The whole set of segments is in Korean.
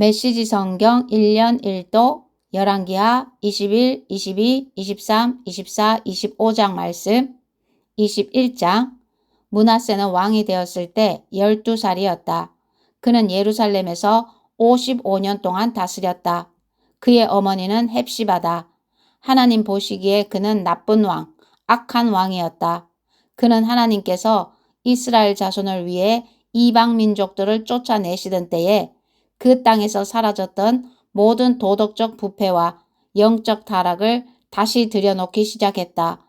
메시지 성경 1년 1도 열왕기하 21, 22, 23, 24, 25장 말씀. 21장. 므낫세는 왕이 되었을 때 12살이었다. 그는 예루살렘에서 55년 동안 다스렸다. 그의 어머니는 헵시바다. 하나님 보시기에 그는 나쁜 왕, 악한 왕이었다. 그는 하나님께서 이스라엘 자손을 위해 이방 민족들을 쫓아내시던 때에 그 땅에서 사라졌던 모든 도덕적 부패와 영적 타락을 다시 들여놓기 시작했다.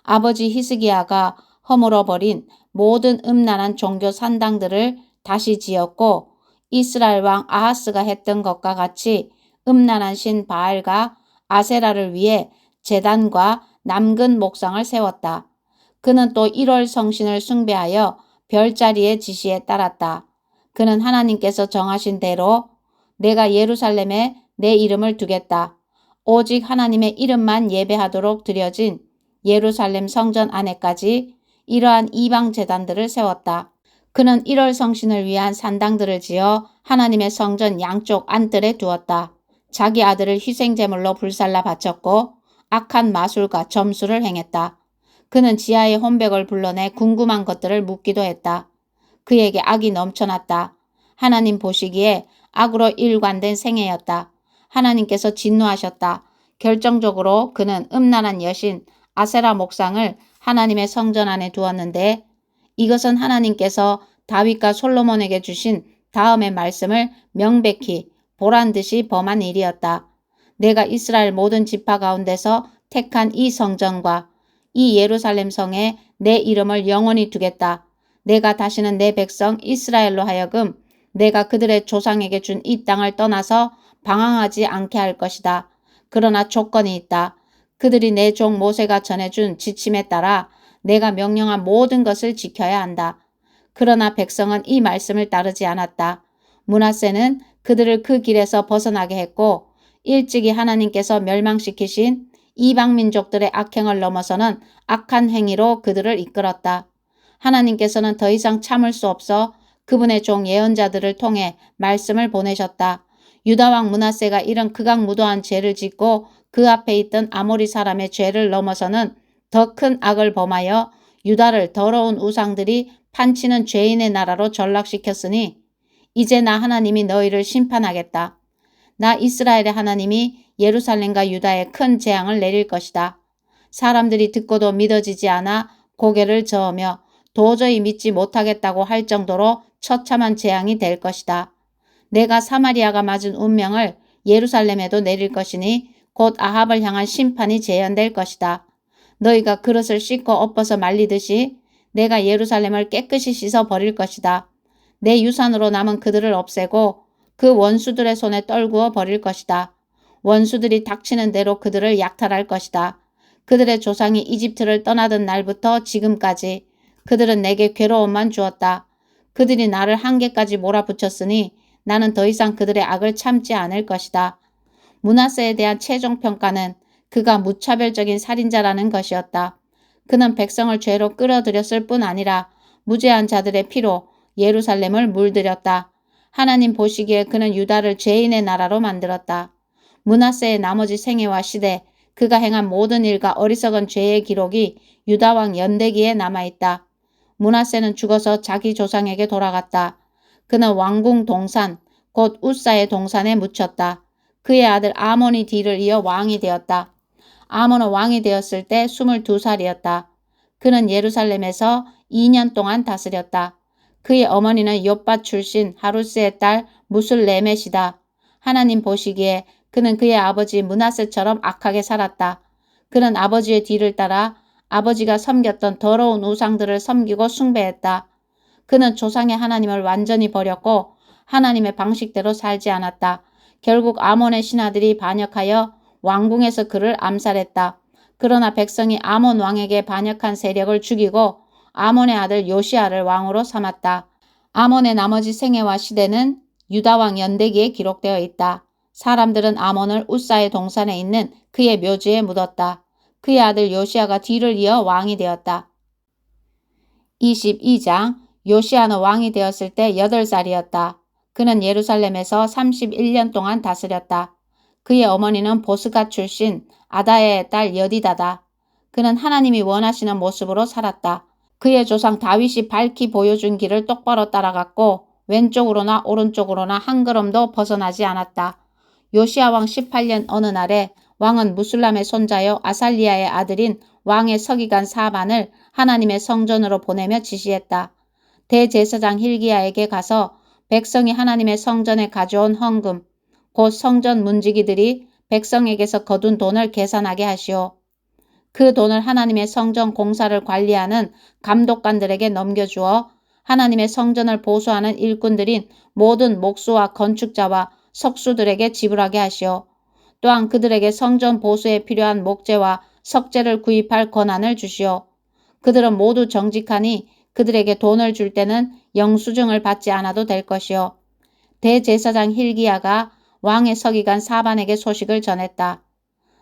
아버지 히스기야가 허물어버린 모든 음란한 종교 산당들을 다시 지었고 이스라엘 왕 아하스가 했던 것과 같이 음란한 신 바알과 아세라를 위해 제단과 남근 목상을 세웠다. 그는 또 1월 성신을 숭배하여 별자리의 지시에 따랐다. 그는 하나님께서 정하신 대로 내가 예루살렘에 내 이름을 두겠다. 오직 하나님의 이름만 예배하도록 드려진 예루살렘 성전 안에까지 이러한 이방 제단들을 세웠다. 그는 1월 성신을 위한 산당들을 지어 하나님의 성전 양쪽 안뜰에 두었다. 자기 아들을 희생제물로 불살라 바쳤고 악한 마술과 점수를 행했다. 그는 지하의 혼백을 불러내 궁금한 것들을 묻기도 했다. 그에게 악이 넘쳐났다. 하나님 보시기에 악으로 일관된 생애였다. 하나님께서 진노하셨다. 결정적으로 그는 음란한 여신 아세라 목상을 하나님의 성전 안에 두었는데 이것은 하나님께서 다윗과 솔로몬에게 주신 다음의 말씀을 명백히 보란듯이 범한 일이었다. 내가 이스라엘 모든 지파 가운데서 택한 이 성전과 이 예루살렘 성에 내 이름을 영원히 두겠다. 내가 다시는 내 백성 이스라엘로 하여금 내가 그들의 조상에게 준 이 땅을 떠나서 방황하지 않게 할 것이다. 그러나 조건이 있다. 그들이 내 종 모세가 전해준 지침에 따라 내가 명령한 모든 것을 지켜야 한다. 그러나 백성은 이 말씀을 따르지 않았다. 므낫세는 그들을 그 길에서 벗어나게 했고 일찍이 하나님께서 멸망시키신 이방 민족들의 악행을 넘어서는 악한 행위로 그들을 이끌었다. 하나님께서는 더 이상 참을 수 없어 그분의 종 예언자들을 통해 말씀을 보내셨다. 유다왕 므낫세가 이런 극악무도한 죄를 짓고 그 앞에 있던 아모리 사람의 죄를 넘어서는 더 큰 악을 범하여 유다를 더러운 우상들이 판치는 죄인의 나라로 전락시켰으니 이제 나 하나님이 너희를 심판하겠다. 나 이스라엘의 하나님이 예루살렘과 유다에 큰 재앙을 내릴 것이다. 사람들이 듣고도 믿어지지 않아 고개를 저으며 도저히 믿지 못하겠다고 할 정도로 처참한 재앙이 될 것이다. 내가 사마리아가 맞은 운명을 예루살렘에도 내릴 것이니 곧 아합을 향한 심판이 재현될 것이다. 너희가 그릇을 씻고 엎어서 말리듯이 내가 예루살렘을 깨끗이 씻어 버릴 것이다. 내 유산으로 남은 그들을 없애고 그 원수들의 손에 떨구어 버릴 것이다. 원수들이 닥치는 대로 그들을 약탈할 것이다. 그들의 조상이 이집트를 떠나던 날부터 지금까지 그들은 내게 괴로움만 주었다. 그들이 나를 한계까지 몰아붙였으니 나는 더 이상 그들의 악을 참지 않을 것이다. 므낫세에 대한 최종 평가는 그가 무차별적인 살인자라는 것이었다. 그는 백성을 죄로 끌어들였을 뿐 아니라 무죄한 자들의 피로 예루살렘을 물들였다. 하나님 보시기에 그는 유다를 죄인의 나라로 만들었다. 므낫세의 나머지 생애와 시대, 그가 행한 모든 일과 어리석은 죄의 기록이 유다왕 연대기에 남아있다. 므낫세는 죽어서 자기 조상에게 돌아갔다. 그는 왕궁 동산, 곧 우사의 동산에 묻혔다. 그의 아들 아몬이 뒤를 이어 왕이 되었다. 아몬은 왕이 되었을 때 22살이었다. 그는 예루살렘에서 2년 동안 다스렸다. 그의 어머니는 욥밭 출신 하루스의 딸 무슬레멧이다. 하나님 보시기에 그는 그의 아버지 므낫세처럼 악하게 살았다. 그는 아버지의 뒤를 따라 아버지가 섬겼던 더러운 우상들을 섬기고 숭배했다. 그는 조상의 하나님을 완전히 버렸고 하나님의 방식대로 살지 않았다. 결국 아몬의 신하들이 반역하여 왕궁에서 그를 암살했다. 그러나 백성이 아몬 왕에게 반역한 세력을 죽이고 아몬의 아들 요시아를 왕으로 삼았다. 아몬의 나머지 생애와 시대는 유다왕 연대기에 기록되어 있다. 사람들은 아몬을 우사의 동산에 있는 그의 묘지에 묻었다. 그의 아들 요시아가 뒤를 이어 왕이 되었다. 22장. 요시아는 왕이 되었을 때 8살이었다. 그는 예루살렘에서 31년 동안 다스렸다. 그의 어머니는 보스가 출신 아다야의 딸 여디다다. 그는 하나님이 원하시는 모습으로 살았다. 그의 조상 다윗이 밝히 보여준 길을 똑바로 따라갔고 왼쪽으로나 오른쪽으로나 한 걸음도 벗어나지 않았다. 요시야 왕 18년 어느 날에 왕은 무술람의 손자여 아살리야의 아들인 왕의 서기관 사반을 하나님의 성전으로 보내며 지시했다. 대제사장 hil기야에게 가서 백성이 하나님의 성전에 가져온 헌금, 곧 성전 문지기들이 백성에게서 거둔 돈을 계산하게 하시오. 그 돈을 하나님의 성전 공사를 관리하는 감독관들에게 넘겨주어 하나님의 성전을 보수하는 일꾼들인 모든 목수와 건축자와 석수들에게 지불하게 하시오. 또한 그들에게 성전 보수에 필요한 목재와 석재를 구입할 권한을 주시오. 그들은 모두 정직하니 그들에게 돈을 줄 때는 영수증을 받지 않아도 될 것이오. 대제사장 hil기야가 왕의 서기관 사반에게 소식을 전했다.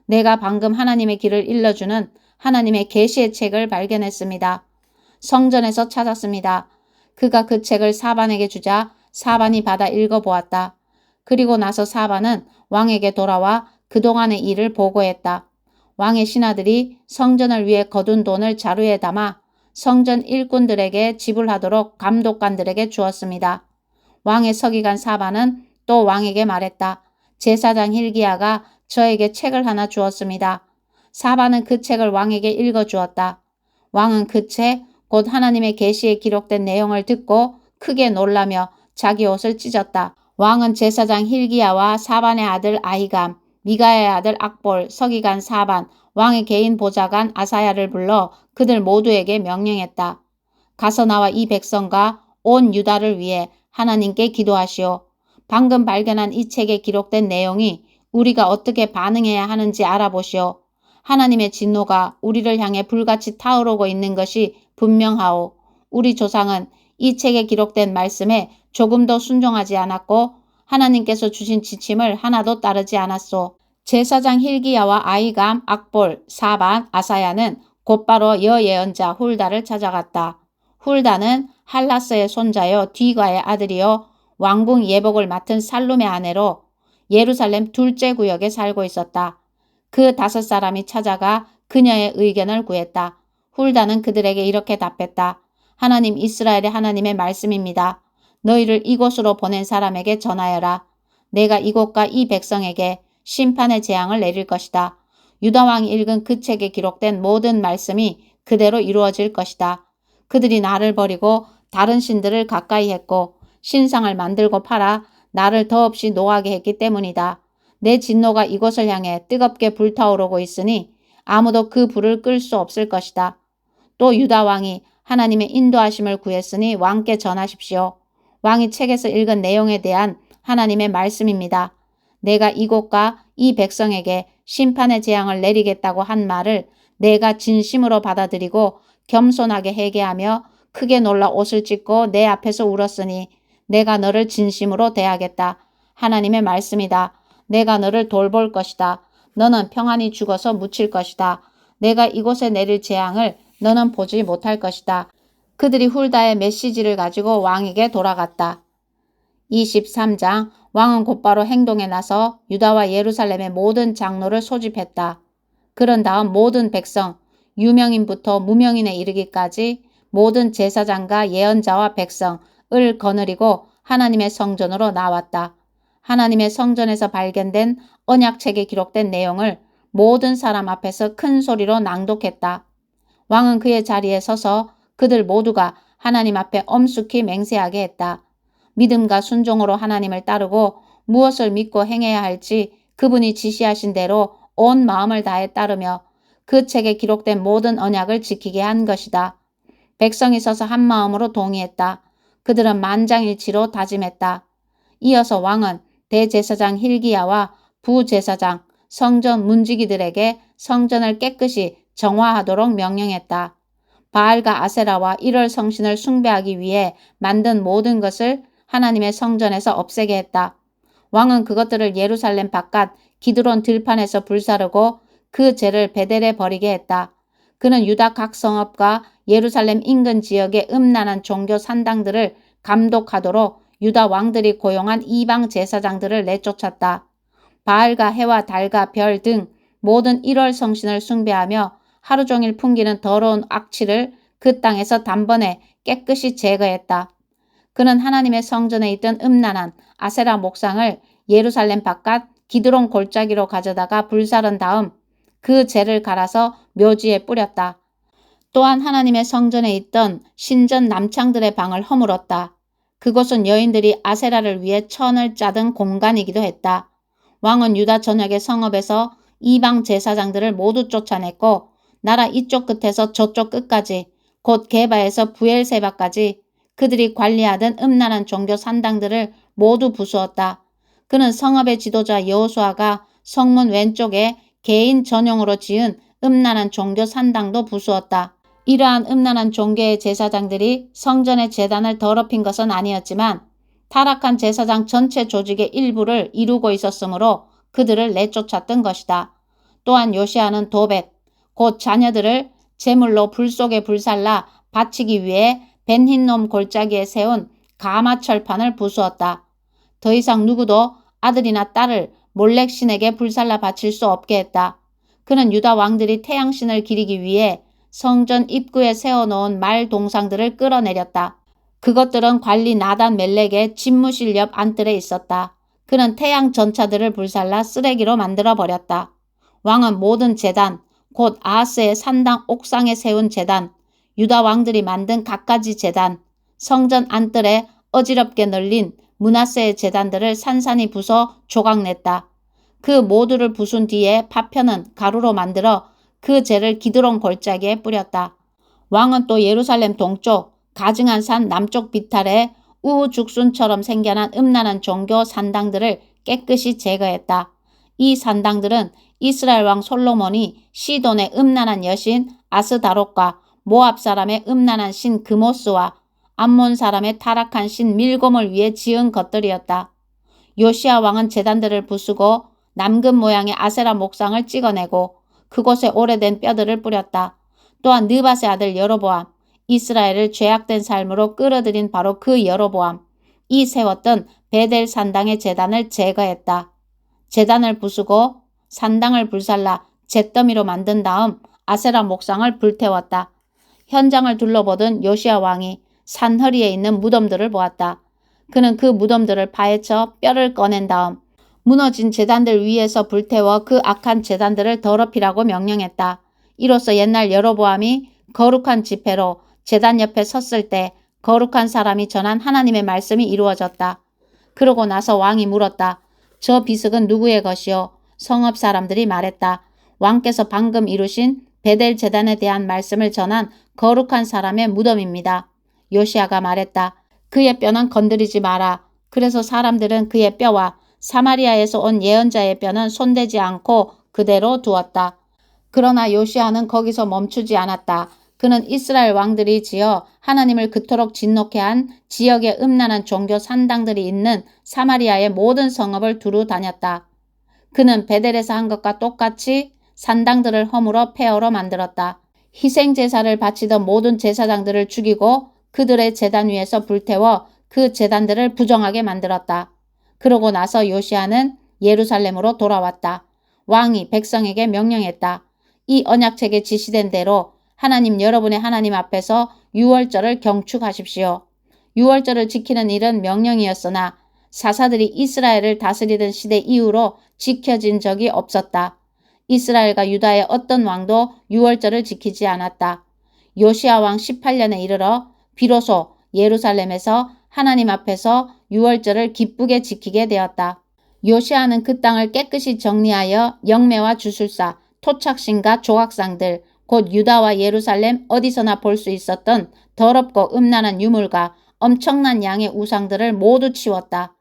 내가 방금 하나님의 길을 일러주는 하나님의 계시의 책을 발견했습니다. 성전에서 찾았습니다. 그가 그 책을 사반에게 주자 사반이 받아 읽어보았다. 그리고 나서 사반은 왕에게 돌아와 그동안의 일을 보고했다. 왕의 신하들이 성전을 위해 거둔 돈을 자루에 담아 성전 일꾼들에게 지불하도록 감독관들에게 주었습니다. 왕의 서기관 사반은 또 왕에게 말했다. 제사장 hil기야가 저에게 책을 하나 주었습니다. 사반은 그 책을 왕에게 읽어주었다. 왕은 그 책, 곧 하나님의 계시에 기록된 내용을 듣고 크게 놀라며 자기 옷을 찢었다. 왕은 제사장 hil기야와 사반의 아들 아히감, 미가야의 아들 악볼, 서기관 사반, 왕의 개인 보좌관 아사야를 불러 그들 모두에게 명령했다. 가서 나와 이 백성과 온 유다를 위해 하나님께 기도하시오. 방금 발견한 이 책에 기록된 내용이 우리가 어떻게 반응해야 하는지 알아보시오. 하나님의 진노가 우리를 향해 불같이 타오르고 있는 것이 분명하오. 우리 조상은 이 책에 기록된 말씀에 조금도 순종하지 않았고 하나님께서 주신 지침을 하나도 따르지 않았소. 제사장 hil기야와 아히감, 악볼, 사반, 아사야는 곧바로 여예언자 훌다를 찾아갔다. 훌다는 할라스의 손자요 디과의 아들이요 왕궁 예복을 맡은 살룸의 아내로 예루살렘 둘째 구역에 살고 있었다. 그 5사람이 찾아가 그녀의 의견을 구했다. 훌다는 그들에게 이렇게 답했다. 하나님 이스라엘의 하나님의 말씀입니다. 너희를 이곳으로 보낸 사람에게 전하여라. 내가 이곳과 이 백성에게 심판의 재앙을 내릴 것이다. 유다왕이 읽은 그 책에 기록된 모든 말씀이 그대로 이루어질 것이다. 그들이 나를 버리고 다른 신들을 가까이 했고 신상을 만들고 팔아 나를 더없이 노하게 했기 때문이다. 내 진노가 이곳을 향해 뜨겁게 불타오르고 있으니 아무도 그 불을 끌 수 없을 것이다. 또 유다왕이 하나님의 인도하심을 구했으니 왕께 전하십시오. 왕이 책에서 읽은 내용에 대한 하나님의 말씀입니다. 내가 이곳과 이 백성에게 심판의 재앙을 내리겠다고 한 말을 내가 진심으로 받아들이고 겸손하게 회개하며 크게 놀라 옷을 찢고 내 앞에서 울었으니 내가 너를 진심으로 대하겠다. 하나님의 말씀이다. 내가 너를 돌볼 것이다. 너는 평안히 죽어서 묻힐 것이다. 내가 이곳에 내릴 재앙을 너는 보지 못할 것이다. 그들이 훌다의 메시지를 가지고 왕에게 돌아갔다. 23장 왕은 곧바로 행동에 나서 유다와 예루살렘의 모든 장로를 소집했다. 그런 다음 모든 백성, 유명인부터 무명인에 이르기까지 모든 제사장과 예언자와 백성을 거느리고 하나님의 성전으로 나왔다. 하나님의 성전에서 발견된 언약책에 기록된 내용을 모든 사람 앞에서 큰 소리로 낭독했다. 왕은 그의 자리에 서서 그들 모두가 하나님 앞에 엄숙히 맹세하게 했다. 믿음과 순종으로 하나님을 따르고 무엇을 믿고 행해야 할지 그분이 지시하신 대로 온 마음을 다해 따르며 그 책에 기록된 모든 언약을 지키게 한 것이다. 백성이 서서 한 마음으로 동의했다. 그들은 만장일치로 다짐했다. 이어서 왕은 대제사장 hil기야와 부제사장, 성전 문지기들에게 성전을 깨끗이 정화하도록 명령했다. 바알과 아세라와 일월 성신을 숭배하기 위해 만든 모든 것을 하나님의 성전에서 없애게 했다. 왕은 그것들을 예루살렘 바깥 기드론 들판에서 불사르고 그 죄를 베델에 버리게 했다. 그는 유다 각 성읍과 예루살렘 인근 지역의 음란한 종교 산당들을 감독하도록 유다 왕들이 고용한 이방 제사장들을 내쫓았다. 바알과 해와 달과 별 등 모든 1월 성신을 숭배하며 하루 종일 풍기는 더러운 악취를 그 땅에서 단번에 깨끗이 제거했다. 그는 하나님의 성전에 있던 음란한 아세라 목상을 예루살렘 바깥 기드론 골짜기로 가져다가 불사른 다음 그 재를 갈아서 묘지에 뿌렸다. 또한 하나님의 성전에 있던 신전 남창들의 방을 허물었다. 그곳은 여인들이 아세라를 위해 천을 짜던 공간이기도 했다. 왕은 유다 전역의 성읍에서 이방 제사장들을 모두 쫓아냈고 나라 이쪽 끝에서 저쪽 끝까지 곧 게바에서 부엘세바까지 그들이 관리하던 음란한 종교 산당들을 모두 부수었다. 그는 성읍의 지도자 여호수아가 성문 왼쪽에 개인 전용으로 지은 음란한 종교 산당도 부수었다. 이러한 음란한 종교의 제사장들이 성전의 제단을 더럽힌 것은 아니었지만 타락한 제사장 전체 조직의 일부를 이루고 있었으므로 그들을 내쫓았던 것이다. 또한 요시아는 도벳, 곧 자녀들을 제물로 불 속에 불살라 바치기 위해 벤힌놈 골짜기에 세운 가마 철판을 부수었다. 더 이상 누구도 아들이나 딸을 몰렉신에게 불살라 바칠 수 없게 했다. 그는 유다 왕들이 태양신을 기리기 위해 성전 입구에 세워놓은 말 동상들을 끌어내렸다. 그것들은 관리 나단 멜렉의 집무실 옆 안뜰에 있었다. 그는 태양 전차들을 불살라 쓰레기로 만들어버렸다. 왕은 모든 제단, 곧 아하스의 산당 옥상에 세운 제단, 유다 왕들이 만든 갖가지 제단, 성전 안뜰에 어지럽게 널린 므낫세의 제단들을 산산이 부숴 조각냈다. 그 모두를 부순 뒤에 파편은 가루로 만들어 그 재를 기드론 골짜기에 뿌렸다. 왕은 또 예루살렘 동쪽 가증한 산 남쪽 비탈에 우후죽순처럼 생겨난 음란한 종교 산당들을 깨끗이 제거했다. 이 산당들은 이스라엘 왕 솔로몬이 시돈의 음란한 여신 아스다롯과 모압 사람의 음란한 신 그모스와 암몬 사람의 타락한 신 밀곰을 위해 지은 것들이었다. 요시아 왕은 제단들을 부수고 남금 모양의 아세라 목상을 찍어내고 그곳에 오래된 뼈들을 뿌렸다. 또한 느밧의 아들 여로보암, 이스라엘을 죄악된 삶으로 끌어들인 바로 그 여로보암, 이 세웠던 베델 산당의 제단을 제거했다. 제단을 부수고 산당을 불살라 잿더미로 만든 다음 아세라 목상을 불태웠다. 현장을 둘러보던 요시아 왕이 산허리에 있는 무덤들을 보았다. 그는 그 무덤들을 파헤쳐 뼈를 꺼낸 다음 무너진 제단들 위에서 불태워 그 악한 제단들을 더럽히라고 명령했다. 이로써 옛날 여로보암이 거룩한 지폐로 제단 옆에 섰을 때 거룩한 사람이 전한 하나님의 말씀이 이루어졌다. 그러고 나서 왕이 물었다. 저 비석은 누구의 것이요? 성읍 사람들이 말했다. 왕께서 방금 이루신 베델 제단에 대한 말씀을 전한 거룩한 사람의 무덤입니다. 요시아가 말했다. 그의 뼈는 건드리지 마라. 그래서 사람들은 그의 뼈와 사마리아에서 온 예언자의 뼈는 손대지 않고 그대로 두었다. 그러나 요시아는 거기서 멈추지 않았다. 그는 이스라엘 왕들이 지어 하나님을 그토록 진노케 한 지역의 음란한 종교 산당들이 있는 사마리아의 모든 성읍을 두루 다녔다. 그는 베델에서 한 것과 똑같이 산당들을 허물어 폐허로 만들었다. 희생제사를 바치던 모든 제사장들을 죽이고 그들의 제단 위에서 불태워 그 제단들을 부정하게 만들었다. 그러고 나서 요시아는 예루살렘으로 돌아왔다. 왕이 백성에게 명령했다. 이 언약책에 지시된 대로 하나님 여러분의 하나님 앞에서 유월절을 경축하십시오. 유월절을 지키는 일은 명령이었으나 사사들이 이스라엘을 다스리던 시대 이후로 지켜진 적이 없었다. 이스라엘과 유다의 어떤 왕도 유월절을 지키지 않았다. 요시아 왕 18년에 이르러 비로소 예루살렘에서 하나님 앞에서 유월절을 기쁘게 지키게 되었다. 요시아는 그 땅을 깨끗이 정리하여 영매와 주술사, 토착신과 조각상들, 곧 유다와 예루살렘 어디서나 볼 수 있었던 더럽고 음란한 유물과 엄청난 양의 우상들을 모두 치웠다.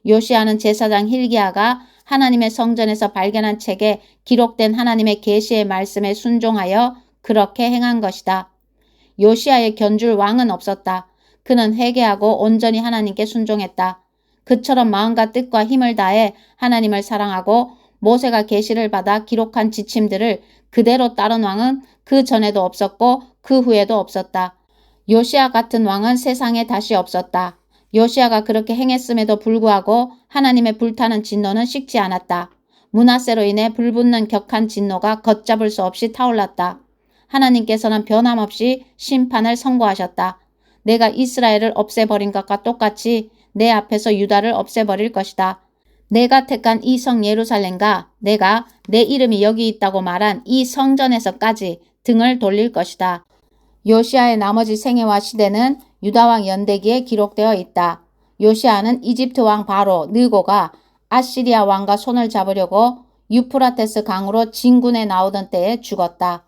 요시아는 제사장 hil기야가 하나님의 성전에서 발견한 책에 기록된 하나님의 계시의 말씀에 순종하여 그렇게 행한 것이다. 요시아의 견줄 왕은 없었다. 그는 회개하고 온전히 하나님께 순종했다. 그처럼 마음과 뜻과 힘을 다해 하나님을 사랑하고 모세가 계시를 받아 기록한 지침들을 그대로 따른 왕은 그 전에도 없었고 그 후에도 없었다. 요시아 같은 왕은 세상에 다시 없었다. 요시야가 그렇게 행했음에도 불구하고 하나님의 불타는 진노는 식지 않았다. 므낫세로 인해 불붙는 격한 진노가 걷잡을 수 없이 타올랐다. 하나님께서는 변함없이 심판을 선고하셨다. 내가 이스라엘을 없애버린 것과 똑같이 내 앞에서 유다를 없애버릴 것이다. 내가 택한 이 성 예루살렘과 내가 내 이름이 여기 있다고 말한 이 성전에서까지 등을 돌릴 것이다. 요시야의 나머지 생애와 시대는 유다왕 연대기에 기록되어 있다. 요시야는 이집트 왕 바로 느고가 아시리아 왕과 손을 잡으려고 유프라테스 강으로 진군에 나오던 때에 죽었다.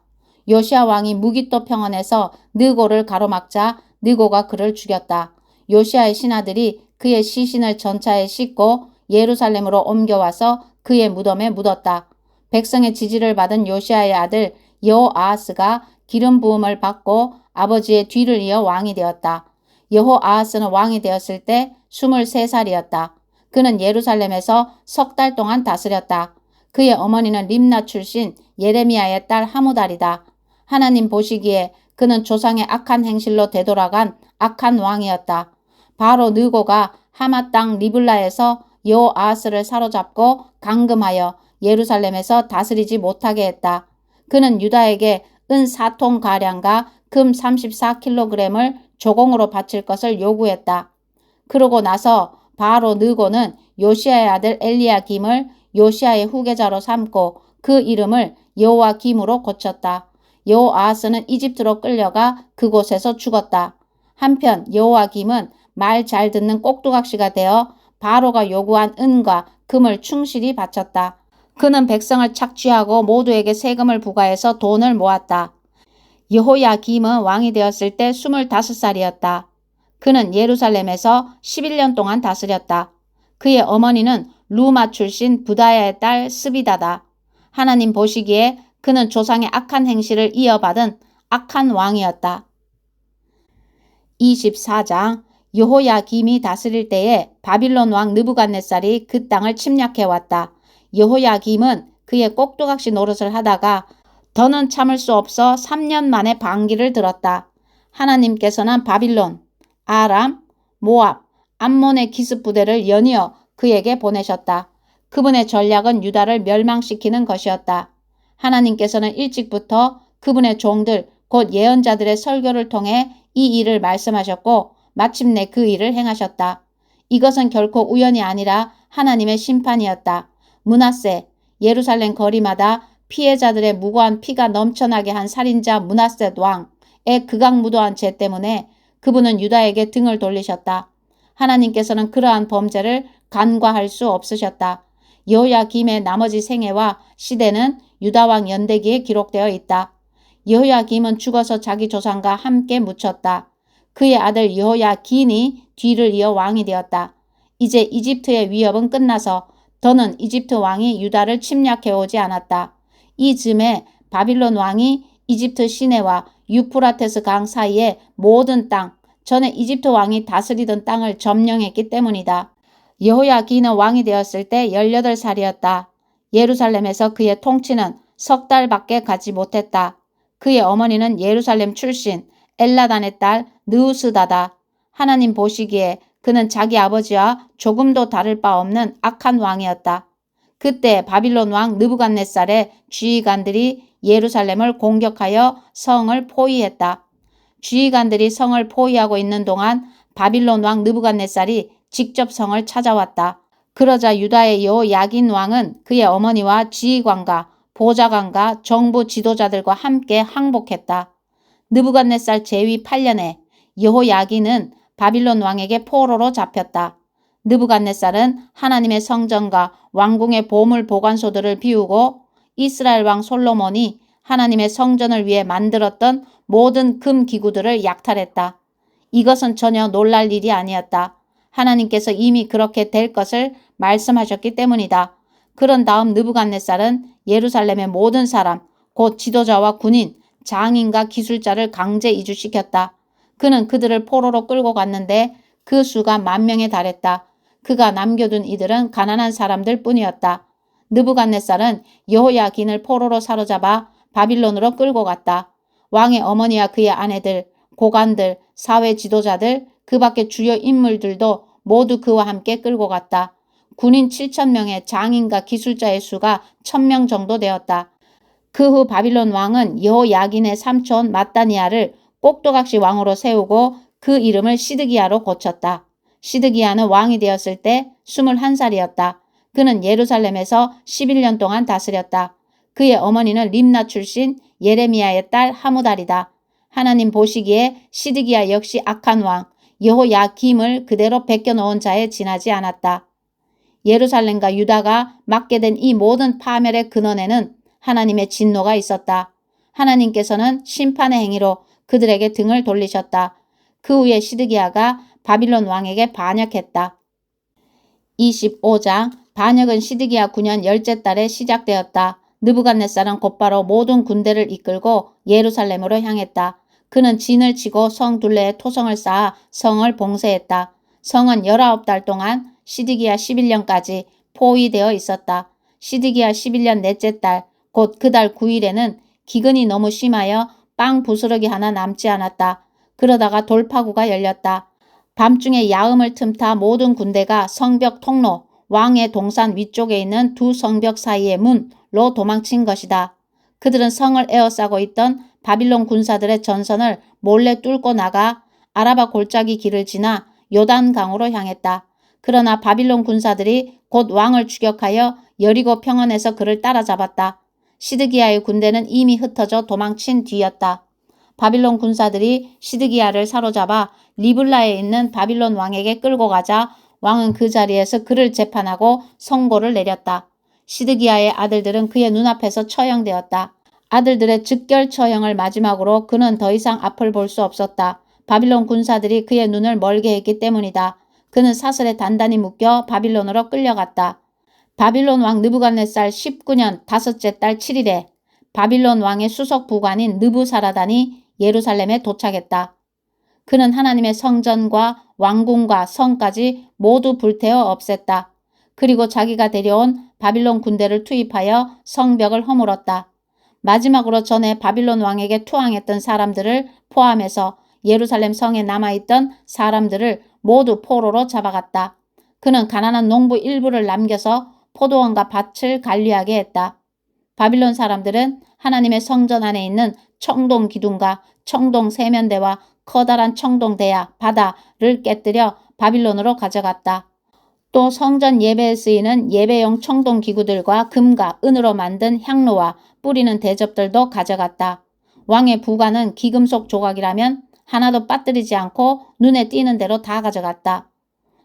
요시야 왕이 무기또 평원에서 느고를 가로막자 느고가 그를 죽였다. 요시야의 신하들이 그의 시신을 전차에 싣고 예루살렘으로 옮겨와서 그의 무덤에 묻었다. 백성의 지지를 받은 요시야의 아들 여호아하스가 기름 부음을 받고 아버지의 뒤를 이어 왕이 되었다. 여호아하스는 왕이 되었을 때 23살이었다. 그는 예루살렘에서 석 달 동안 다스렸다. 그의 어머니는 림나 출신 예레미야의 딸 하무달이다. 하나님 보시기에 그는 조상의 악한 행실로 되돌아간 악한 왕이었다. 바로 느고가 하마 땅 리블라에서 여호아하스를 사로잡고 감금하여 예루살렘에서 다스리지 못하게 했다. 그는 유다에게 은 4톤가량과 금 34kg을 조공으로 바칠 것을 요구했다. 그러고 나서 바로 느고는 요시야의 아들 엘리야김을 요시야의 후계자로 삼고 그 이름을 여호와김으로 고쳤다. 여호아하스는 이집트로 끌려가 그곳에서 죽었다. 한편 여호와김은 말 잘 듣는 꼭두각시가 되어 바로가 요구한 은과 금을 충실히 바쳤다. 그는 백성을 착취하고 모두에게 세금을 부과해서 돈을 모았다. 여호야김은 왕이 되었을 때 25살이었다. 그는 예루살렘에서 11년 동안 다스렸다. 그의 어머니는 루마 출신 부다야의 딸 스비다다. 하나님 보시기에 그는 조상의 악한 행실을 이어받은 악한 왕이었다. 24장 여호야김이 다스릴 때에 바빌론 왕 느부갓네살이 그 땅을 침략해왔다. 여호야김은 그의 꼭두각시 노릇을 하다가 더는 참을 수 없어 3년 만에 반기를 들었다. 하나님께서는 바빌론, 아람, 모압, 암몬의 기습 부대를 연이어 그에게 보내셨다. 그분의 전략은 유다를 멸망시키는 것이었다. 하나님께서는 일찍부터 그분의 종들 곧 예언자들의 설교를 통해 이 일을 말씀하셨고 마침내 그 일을 행하셨다. 이것은 결코 우연이 아니라 하나님의 심판이었다. 므낫세, 예루살렘 거리마다 피해자들의 무고한 피가 넘쳐나게 한 살인자 므낫세 왕의 극악무도한 죄 때문에 그분은 유다에게 등을 돌리셨다. 하나님께서는 그러한 범죄를 간과할 수 없으셨다. 여호야김의 나머지 생애와 시대는 유다왕 연대기에 기록되어 있다. 여호야김은 죽어서 자기 조상과 함께 묻혔다. 그의 아들 여호야긴이 뒤를 이어 왕이 되었다. 이제 이집트의 위협은 끝나서 더는 이집트 왕이 유다를 침략해오지 않았다. 이 즈음에 바빌론 왕이 이집트 시내와 유프라테스 강 사이의 모든 땅, 전에 이집트 왕이 다스리던 땅을 점령했기 때문이다. 여호야긴은 왕이 되었을 때 18살이었다. 예루살렘에서 그의 통치는 석 달밖에 가지 못했다. 그의 어머니는 예루살렘 출신 엘라단의 딸 느우스다다. 하나님 보시기에 그는 자기 아버지와 조금도 다를 바 없는 악한 왕이었다. 그때 바빌론 왕 느부갓네살의 지휘관들이 예루살렘을 공격하여 성을 포위했다. 지휘관들이 성을 포위하고 있는 동안 바빌론 왕 느부갓네살이 직접 성을 찾아왔다. 그러자 유다의 여호야긴 왕은 그의 어머니와 지휘관과 보좌관과 정부 지도자들과 함께 항복했다. 느부갓네살 제위 8년에 여호야긴은 바빌론 왕에게 포로로 잡혔다. 느부갓네살은 하나님의 성전과 왕궁의 보물 보관소들을 비우고 이스라엘 왕 솔로몬이 하나님의 성전을 위해 만들었던 모든 금 기구들을 약탈했다. 이것은 전혀 놀랄 일이 아니었다. 하나님께서 이미 그렇게 될 것을 말씀하셨기 때문이다. 그런 다음 느부갓네살은 예루살렘의 모든 사람, 곧 지도자와 군인, 장인과 기술자를 강제 이주시켰다. 그는 그들을 포로로 끌고 갔는데 그 수가 10,000명에 달했다. 그가 남겨둔 이들은 가난한 사람들 뿐이었다. 느부갓네살은 여호야긴을 포로로 사로잡아 바빌론으로 끌고 갔다. 왕의 어머니와 그의 아내들, 고관들, 사회 지도자들, 그 밖에 주요 인물들도 모두 그와 함께 끌고 갔다. 군인 7,000명의 장인과 기술자의 수가 1,000명 정도 되었다. 그 후 바빌론 왕은 여호야긴의 삼촌 마따니아를 꼭두각시 왕으로 세우고 그 이름을 시드기야로 고쳤다. 시드기야는 왕이 되었을 때 21살이었다. 그는 예루살렘에서 11년 동안 다스렸다. 그의 어머니는 림나 출신 예레미야의 딸 하무달이다. 하나님 보시기에 시드기야 역시 악한 왕 여호야김을 그대로 베껴놓은 자에 지나지 않았다. 예루살렘과 유다가 맡게 된 이 모든 파멸의 근원에는 하나님의 진노가 있었다. 하나님께서는 심판의 행위로 그들에게 등을 돌리셨다. 그 후에 시드기야가 바빌론 왕에게 반역했다. 25장 반역은 시드기야 9년 열째 달에 시작되었다. 느부갓네살은 곧바로 모든 군대를 이끌고 예루살렘으로 향했다. 그는 진을 치고 성 둘레에 토성을 쌓아 성을 봉쇄했다. 성은 19달 동안 시드기야 11년까지 포위되어 있었다. 시드기야 11년 넷째 달, 곧 그 달 9일에는 기근이 너무 심하여 빵 부스러기 하나 남지 않았다. 그러다가 돌파구가 열렸다. 밤중에 야음을 틈타 모든 군대가 성벽 통로, 왕의 동산 위쪽에 있는 두 성벽 사이의 문로 도망친 것이다. 그들은 성을 에워싸고 있던 바빌론 군사들의 전선을 몰래 뚫고 나가 아라바 골짜기 길을 지나 요단강으로 향했다. 그러나 바빌론 군사들이 곧 왕을 추격하여 여리고 평원에서 그를 따라잡았다. 시드기야의 군대는 이미 흩어져 도망친 뒤였다. 바빌론 군사들이 시드기야를 사로잡아 리블라에 있는 바빌론 왕에게 끌고 가자 왕은 그 자리에서 그를 재판하고 선고를 내렸다. 시드기야의 아들들은 그의 눈앞에서 처형되었다. 아들들의 즉결 처형을 마지막으로 그는 더 이상 앞을 볼 수 없었다. 바빌론 군사들이 그의 눈을 멀게 했기 때문이다. 그는 사슬에 단단히 묶여 바빌론으로 끌려갔다. 바빌론 왕 느부갓네살 19년 다섯째 달 7일에 바빌론 왕의 수석 부관인 느부사라단이 예루살렘에 도착했다. 그는 하나님의 성전과 왕궁과 성까지 모두 불태워 없앴다. 그리고 자기가 데려온 바빌론 군대를 투입하여 성벽을 허물었다. 마지막으로 전에 바빌론 왕에게 투항했던 사람들을 포함해서 예루살렘 성에 남아있던 사람들을 모두 포로로 잡아갔다. 그는 가난한 농부 일부를 남겨서 포도원과 밭을 관리하게 했다. 바빌론 사람들은 하나님의 성전 안에 있는 청동 기둥과 청동 세면대와 커다란 청동 대야, 바다를 깨뜨려 바빌론으로 가져갔다. 또 성전 예배에 쓰이는 예배용 청동 기구들과 금과 은으로 만든 향로와 뿌리는 대접들도 가져갔다. 왕의 부관은 기금속 조각이라면 하나도 빠뜨리지 않고 눈에 띄는 대로 다 가져갔다.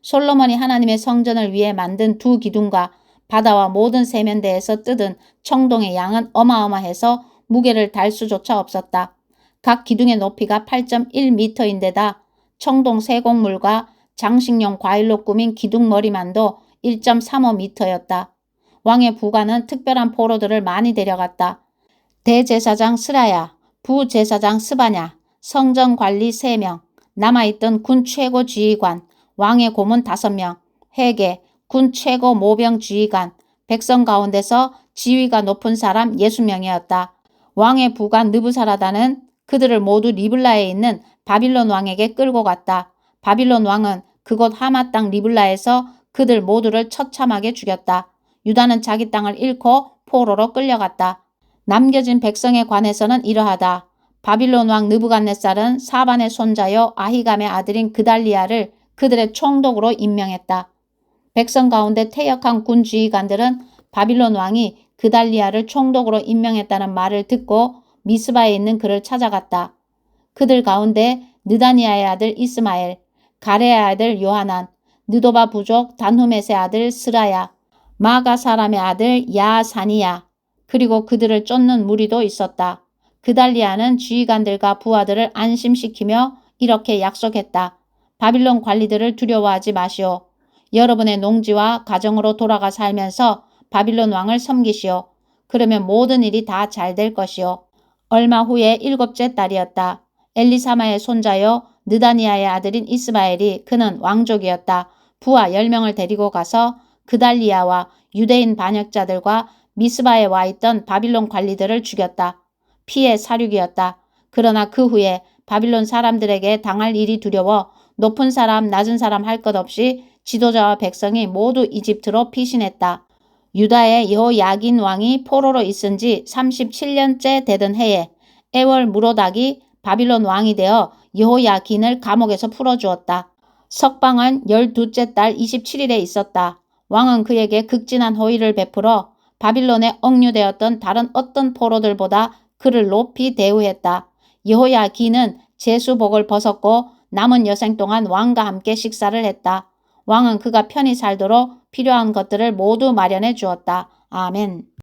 솔로몬이 하나님의 성전을 위해 만든 두 기둥과 바다와 모든 세면대에서 뜯은 청동의 양은 어마어마해서 무게를 달 수조차 없었다. 각 기둥의 높이가 8.1m인데다 청동 세곡물과 장식용 과일로 꾸민 기둥 머리만도 1.35m였다. 왕의 부관은 특별한 포로들을 많이 데려갔다. 대제사장 스라야, 부제사장 스바냐, 성전관리 3명, 남아있던 군 최고 지휘관, 왕의 고문 5명, 회계, 군 최고 모병 지휘관, 백성 가운데서 지위가 높은 사람 60명이었다. 왕의 부관 느부사라단은 그들을 모두 리블라에 있는 바빌론 왕에게 끌고 갔다. 바빌론 왕은 그곳 하마 땅 리블라에서 그들 모두를 처참하게 죽였다. 유다는 자기 땅을 잃고 포로로 끌려갔다. 남겨진 백성에 관해서는 이러하다. 바빌론 왕 느부갓네살은 사반의 손자요 아히감의 아들인 그달리아를 그들의 총독으로 임명했다. 백성 가운데 퇴역한 군 지휘관들은 바빌론 왕이 그달리아를 총독으로 임명했다는 말을 듣고 미스바에 있는 그를 찾아갔다. 그들 가운데 느다니아의 아들 이스마엘, 가레의 아들 요하난, 느도바 부족 단후멧의 아들 스라야, 마가 사람의 아들 야사니야, 그리고 그들을 쫓는 무리도 있었다. 그달리아는 지휘관들과 부하들을 안심시키며 이렇게 약속했다. 바빌론 관리들을 두려워하지 마시오. 여러분의 농지와 가정으로 돌아가 살면서 바빌론 왕을 섬기시오. 그러면 모든 일이 다 잘 될 것이오. 얼마 후에 7째 달이었다. 엘리사마의 손자요 느다니아의 아들인 이스마엘이 그는 왕족이었다. 부하 10명을 데리고 가서 그달리아와 유대인 반역자들과 미스바에 와 있던 바빌론 관리들을 죽였다. 피해 사륙이었다. 그러나 그 후에 바빌론 사람들에게 당할 일이 두려워 높은 사람 낮은 사람 할 것 없이 지도자와 백성이 모두 이집트로 피신했다. 유다의 여호야긴 왕이 포로로 있은 지 37년째 되던 해에 에월 무로닥이 바빌론 왕이 되어 여호야긴을 감옥에서 풀어주었다. 석방한 12째 달 27일에 있었다. 왕은 그에게 극진한 호의를 베풀어 바빌론에 억류되었던 다른 어떤 포로들보다 그를 높이 대우했다. 여호야긴은 제수복을 벗었고 남은 여생 동안 왕과 함께 식사를 했다. 왕은 그가 편히 살도록 필요한 것들을 모두 마련해 주었다. 아멘.